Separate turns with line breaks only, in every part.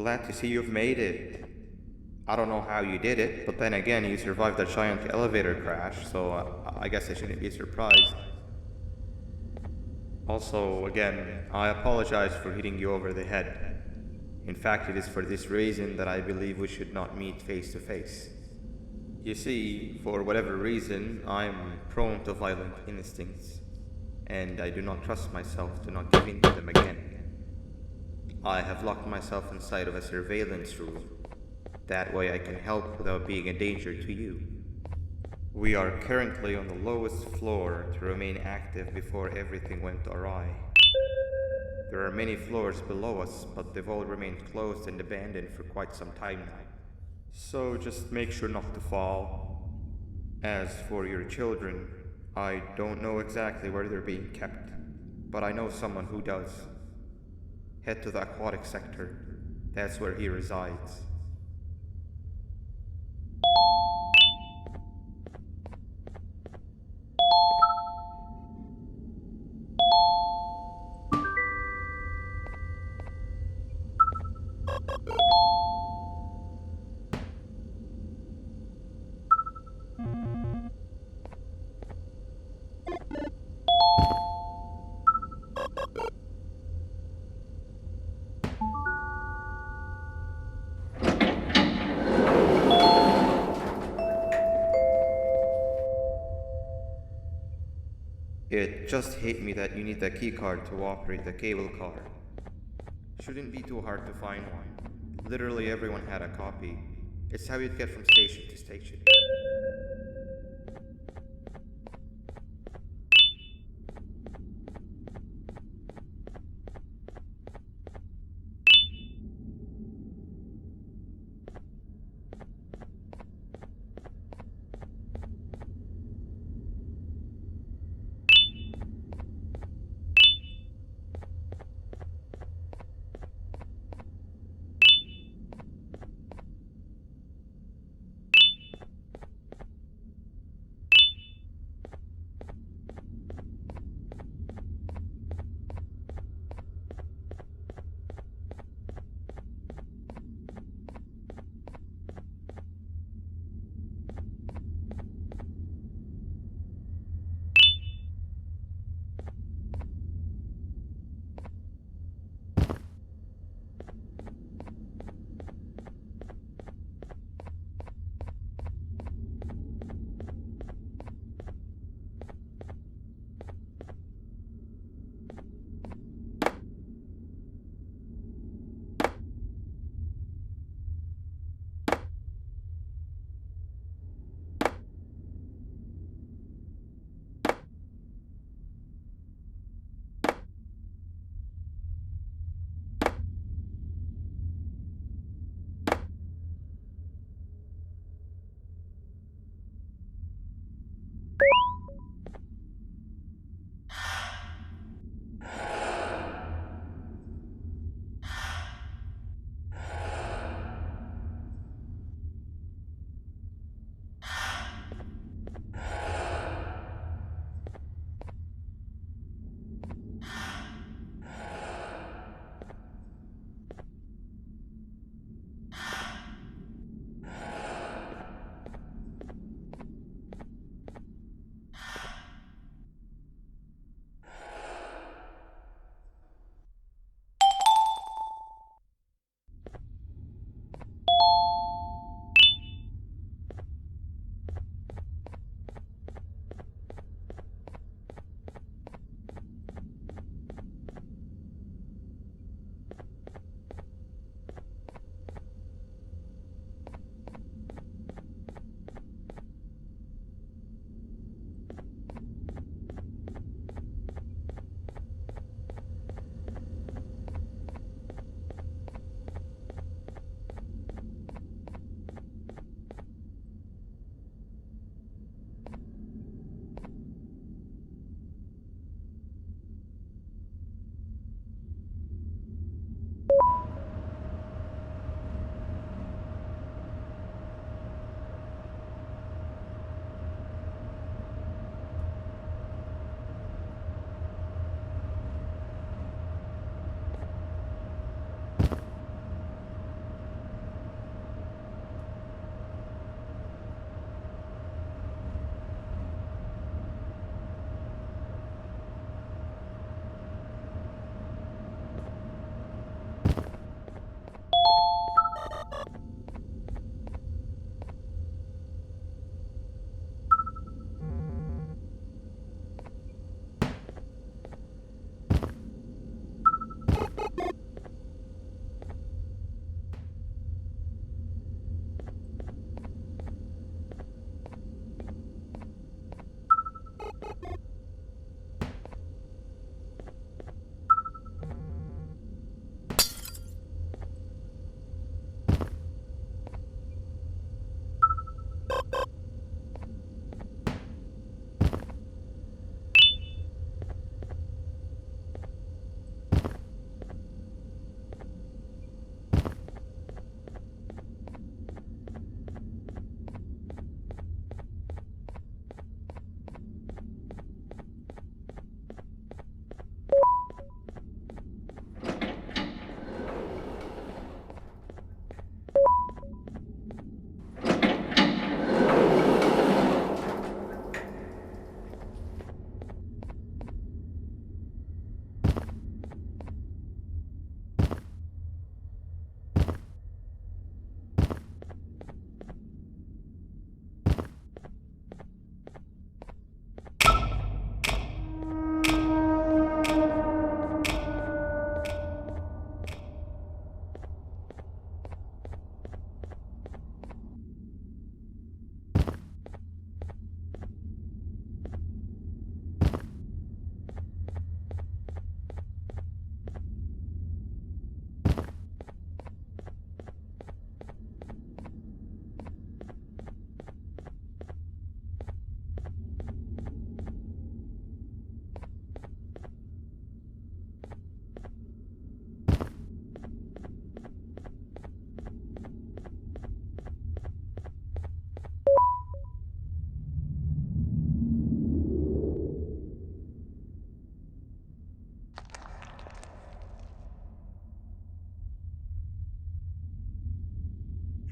Glad to see you've made it. I don't know how you did it, but then again, you survived a giant elevator crash, so I guess I shouldn't be surprised. Also, again, I apologize for hitting you over the head. In fact, it is for this reason that I believe we should not meet face to face. You see, for whatever reason, I'm prone to violent instincts, and I do not trust myself to not give in to them again. I have locked myself inside of a surveillance room. That way I can help without being a danger to you. We are currently on the lowest floor to remain active before everything went awry. There are many floors below us, but they've all remained closed and abandoned for quite some time now. So just make sure not to fall. As for your children, I don't know exactly where they're being kept, but I know someone who does. Head to the aquatic sector. That's where he resides. It just hit me that you need the keycard to operate the cable car. Shouldn't be too hard to find one. Literally everyone had a copy. It's how you'd get from station to station.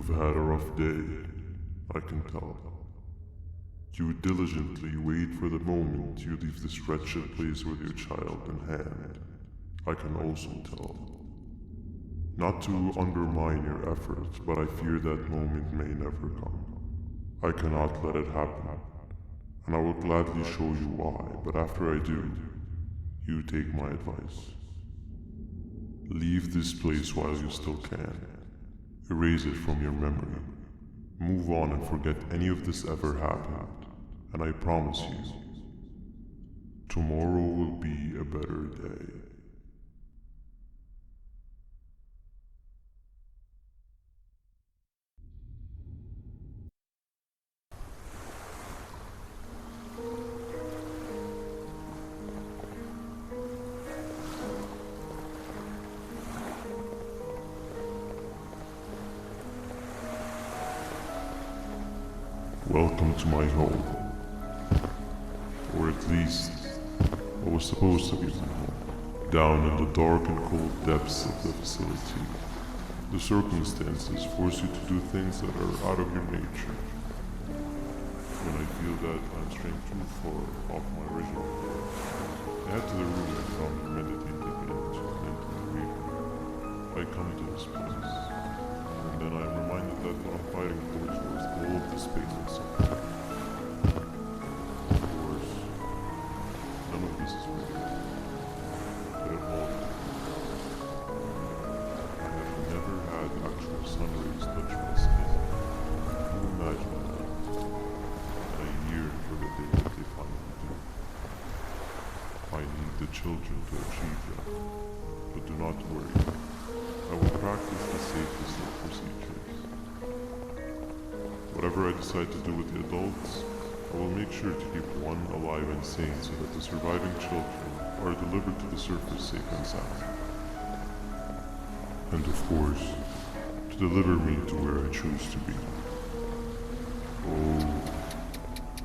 You've had a rough day, I can tell. You diligently wait for the moment you leave this wretched place with your child in hand. I can also tell. Not to undermine your efforts, but I fear that moment may never come. I cannot let it happen, and I will gladly show you why, but after I do, you take my advice. Leave this place while you still can. Erase it from your memory. Move on and forget any of this ever happened, and I promise you, tomorrow will be a better day. Welcome to my home. Or at least, what was supposed to be my home. Down in the dark and cold depths of the facility, the circumstances force you to do things that are out of your nature. When I feel that I'm straying too far off my original path, I head to the room I found meditating into an intimate reading. I come to this place, and then I am reminded that what I'm fighting for is worth all of the space itself. Of course, none of this is real, but it all I have never had actual sun rays touch my skin. Can you imagine that? And I yearn for the day that they finally do. I need the children to achieve that, but do not worry. I will practice the safest of procedures. Whatever I decide to do with the adults, I will make sure to keep one alive and sane so that the surviving children are delivered to the surface safe and sound. And of course, to deliver me to where I choose to be. Oh,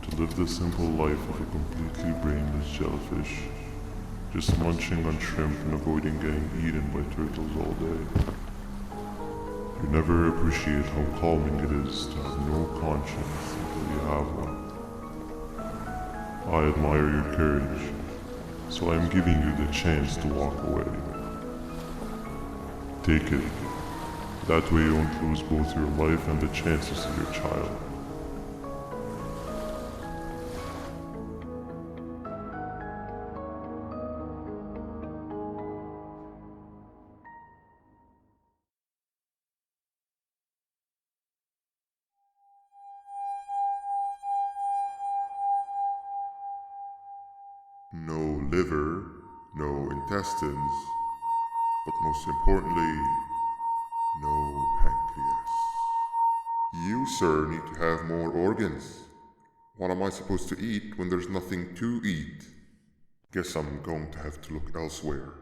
to live the simple life of a completely brainless jellyfish, just munching on shrimp and avoiding getting eaten by turtles all day. You never appreciate how calming it is to have no conscience until you have one. I admire your courage, so I am giving you the chance to walk away. Take it. That way you won't lose both your life and the chances of your child.
No liver, no intestines, but most importantly, no pancreas. You, sir, need to have more organs. What am I supposed to eat when there's nothing to eat? Guess I'm going to have to look elsewhere.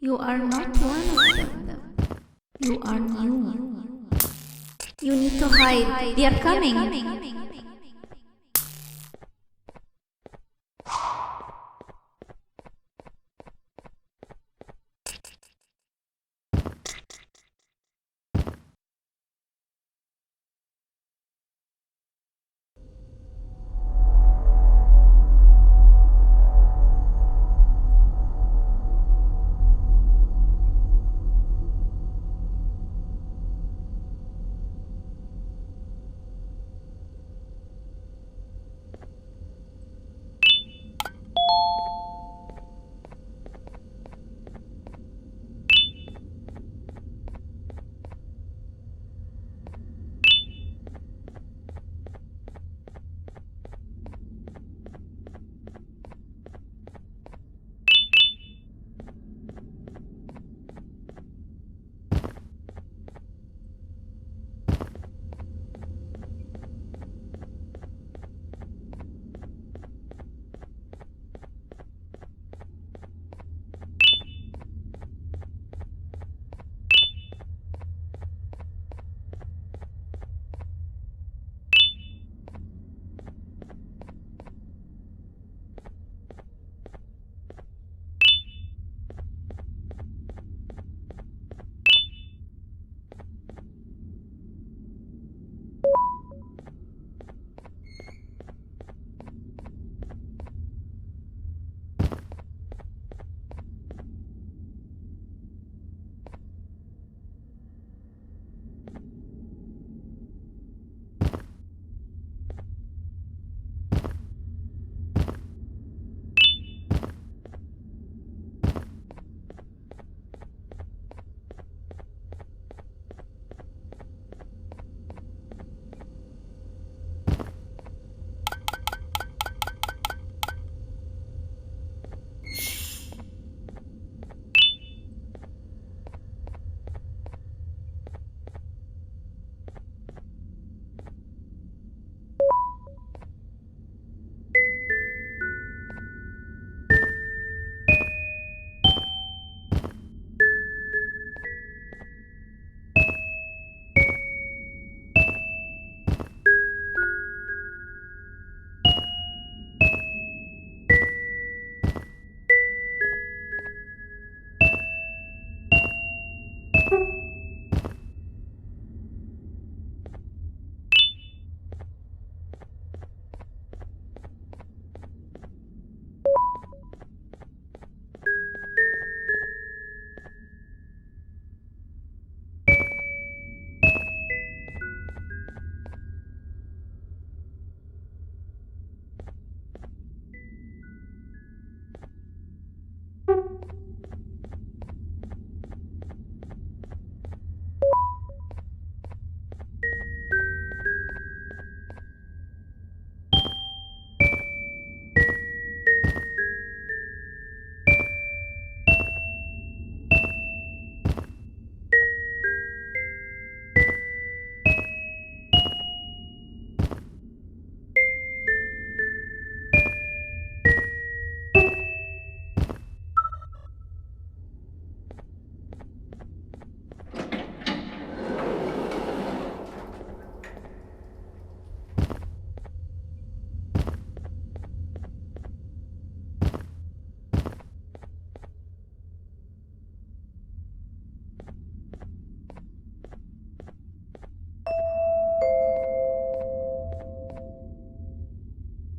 You are not one of them. You are new. You need to hide. They are coming.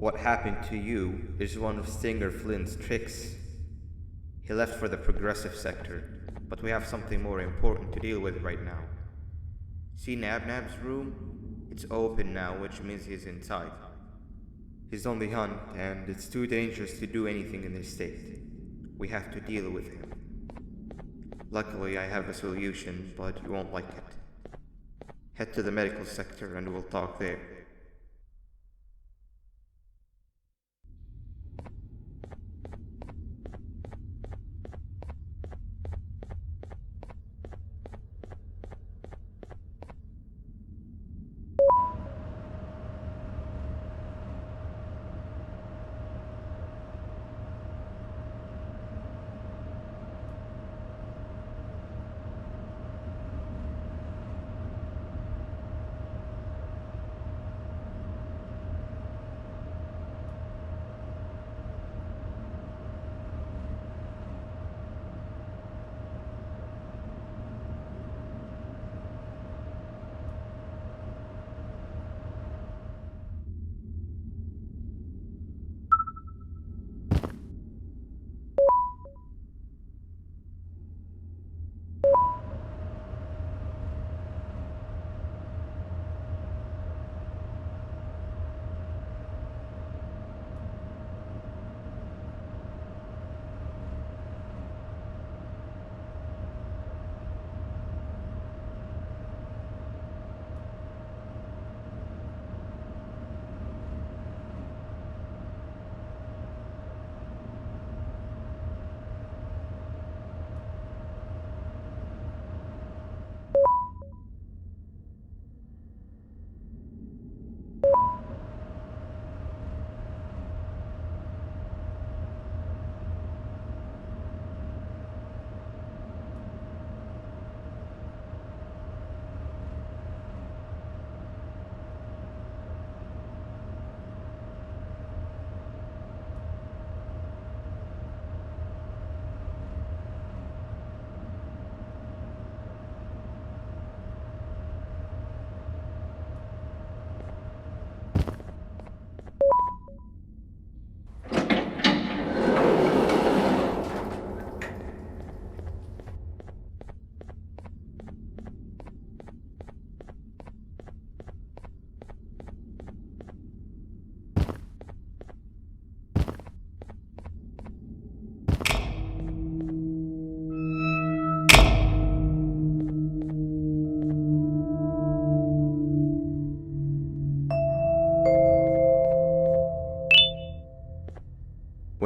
What happened to you is one of Stinger Flynn's tricks. He left for the progressive sector, but we have something more important to deal with right now. See Nabnab's room? It's open now, which means he's inside. He's on the hunt, and it's too dangerous to do anything in this state. We have to deal with him. Luckily, I have a solution, but you won't like it. Head to the medical sector and we'll talk there.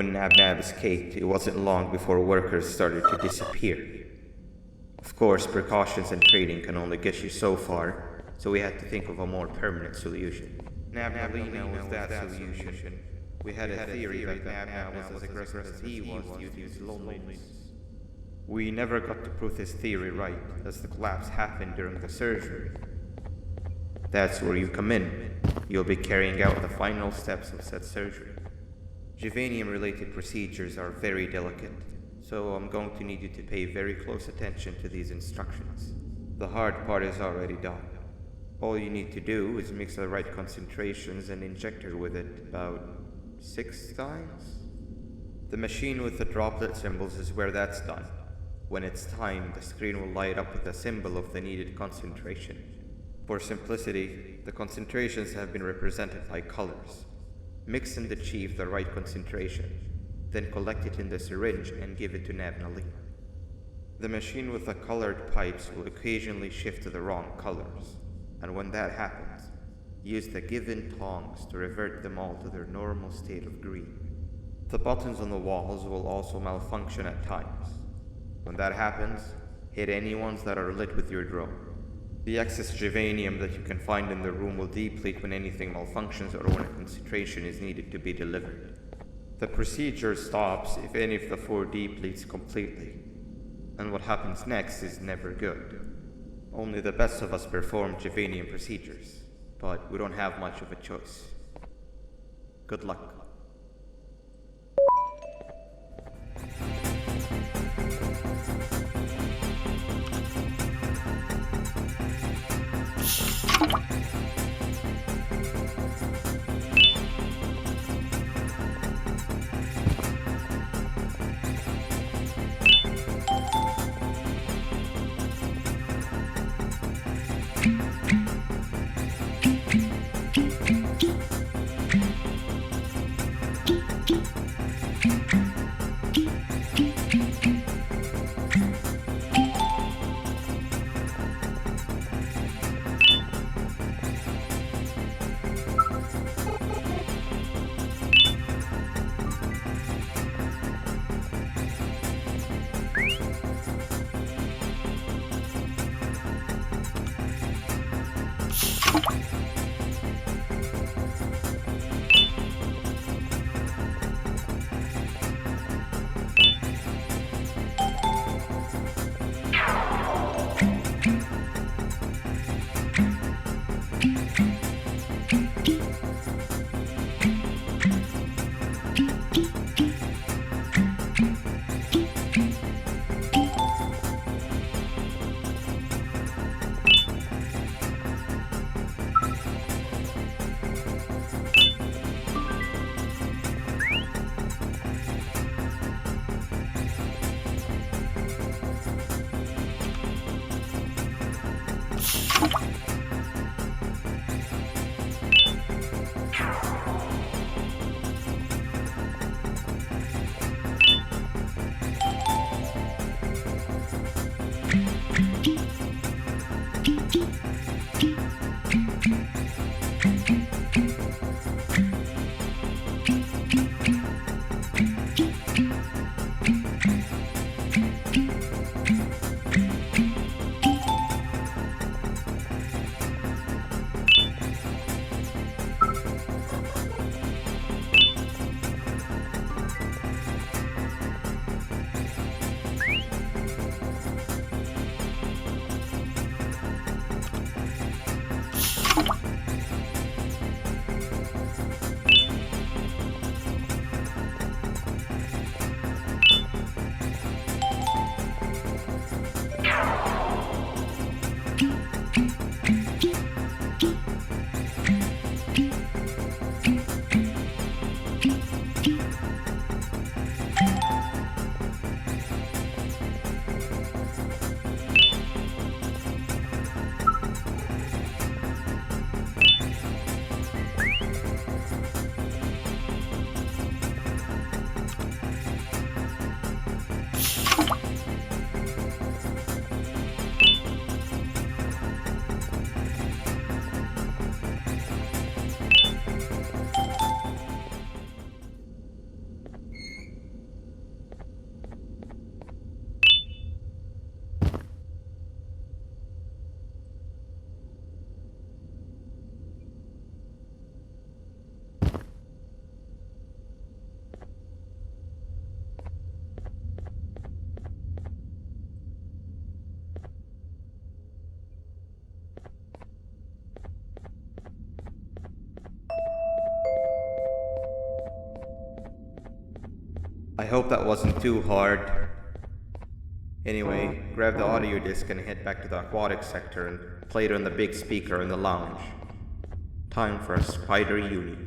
When Nab escaped, it wasn't long before workers started to disappear. Of course, precautions and trading can only get you so far, so we had to think of a more permanent solution. Nab-Nalina was that solution. We had a theory that Nab was as aggressive as he was due to his loneliness. We never got to prove this theory right, as the collapse happened during the surgery. That's where you come in. You'll be carrying out the final steps of said surgery. Juvanium-related procedures are very delicate, so I'm going to need you to pay very close attention to these instructions. The hard part is already done. All you need to do is mix the right concentrations and inject her with it about 6 times. The machine with the droplet symbols is where that's done. When it's timed, the screen will light up with a symbol of the needed concentration. For simplicity, the concentrations have been represented by colors. Mix and achieve the right concentration, then collect it in the syringe and give it to Nab-Nalina. The machine with the colored pipes will occasionally shift to the wrong colors, and when that happens, use the given tongs to revert them all to their normal state of green. The buttons on the walls will also malfunction at times. When that happens, hit any ones that are lit with your drone. The excess juvanium that you can find in the room will deplete when anything malfunctions or when a concentration is needed to be delivered. The procedure stops if any of the 4 depletes completely, and what happens next is never good. Only the best of us perform juvanium procedures, but we don't have much of a choice. Good luck. hope that wasn't too hard. Anyway, grab the audio disc and head back to the aquatic sector and play it on the big speaker in the lounge. Time for a spider uni.